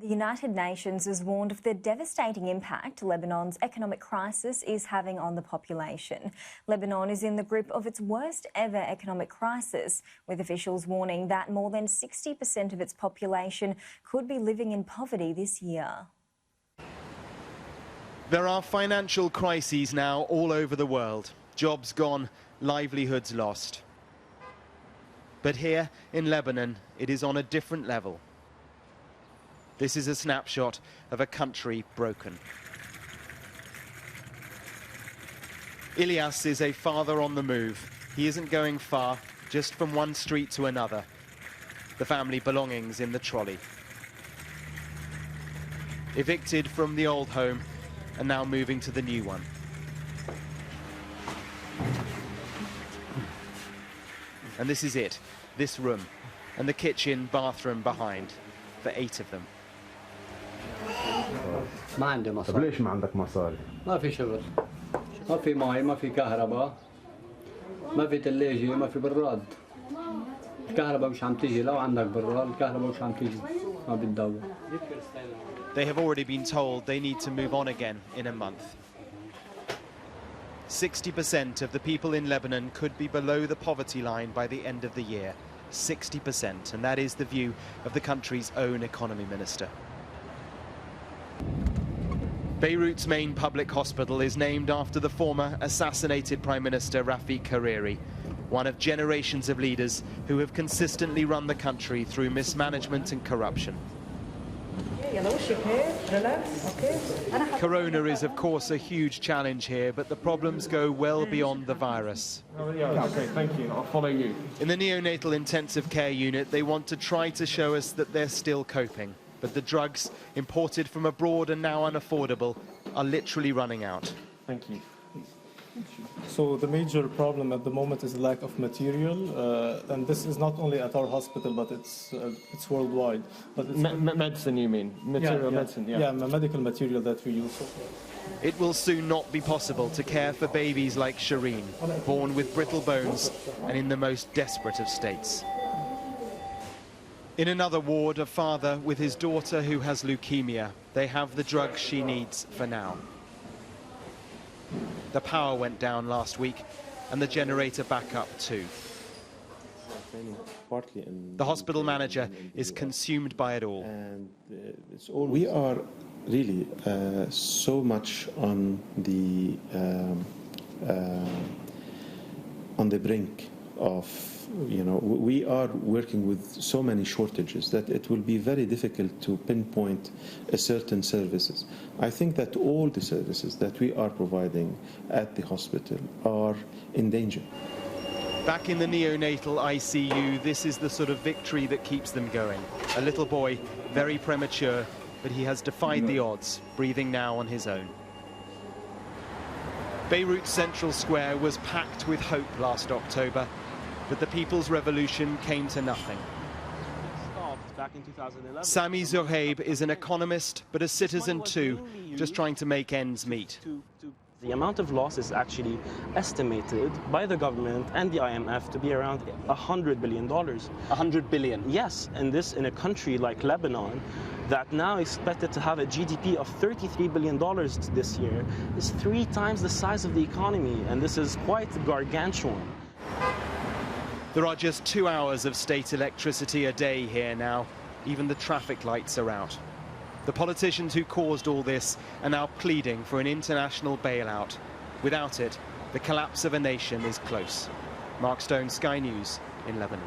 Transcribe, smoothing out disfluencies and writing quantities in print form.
The United Nations has warned of the devastating impact Lebanon's economic crisis is having on the population. Lebanon is in the grip of its worst ever economic crisis, with officials warning that more than 60% of its population could be living in poverty this year. There are financial crises now all over the world. Jobs gone, livelihoods lost. But here in Lebanon, it is on a different level. This is a snapshot of a country broken. Ilyas is a father on the move. He isn't going far, just from one street to another. The family belongings in the trolley. Evicted from the old home and now moving to the new one. And this is it, this room, and the kitchen, bathroom behind, for 8 of them. ما عندي مصاري. ليش ما عندك مصاري؟ ما في شغل. ما في مي، ما في كهرباء. ما في ثلاجة، ما في براد. الكهرباء مش عم تيجي، لو عندك براد، الكهرباء مش عم تيجي. ما بتدور. They have already been told they need to move on again in a month. 60% of the people in Lebanon could be below the poverty line by the end of the year. 60%, and that is the view of the country's own economy minister. Beirut's main public hospital is named after the former assassinated Prime Minister Rafiq Hariri, one of generations of leaders who have consistently run the country through mismanagement and corruption. Corona is, of course, a huge challenge here, but the problems go well beyond the virus. Okay, thank you. I'll follow you. In the neonatal intensive care unit, they want to try to show us that they're still coping. But the drugs, imported from abroad and now unaffordable, are literally running out. Thank you. So the major problem at the moment is the lack of material, and this is not only at our hospital, but it's worldwide. But it's Medicine, you mean? Material medicine, yeah. Yeah, medical material that we use. It will soon not be possible to care for babies like Shireen, born with brittle bones and in the most desperate of states. In another ward, a father with his daughter who has leukemia. They have the drugs she needs for now. The power went down last week and the generator back up too. The hospital manager is consumed by it all. We are really so much on the brink of, we are working with so many shortages that it will be very difficult to pinpoint a certain services. I think that all the services that we are providing at the hospital are in danger. Back in the neonatal ICU, this is the sort of victory that keeps them going. A little boy, very premature, but he has defied the odds, breathing now on his own. Beirut's central square was packed with hope last October, but the People's Revolution came to nothing. Back in 2011. Sami Zohaib is an economist, but a citizen too, just trying to make ends meet. The amount of loss is actually estimated by the government and the IMF to be around $100 billion. $100 billion? Yes, and this in a country like Lebanon that now expected to have a GDP of $33 billion this year is 3 times the size of the economy, and this is quite gargantuan. There are just 2 hours of state electricity a day here now. Even the traffic lights are out. The politicians who caused all this are now pleading for an international bailout. Without it, the collapse of a nation is close. Mark Stone, Sky News in Lebanon.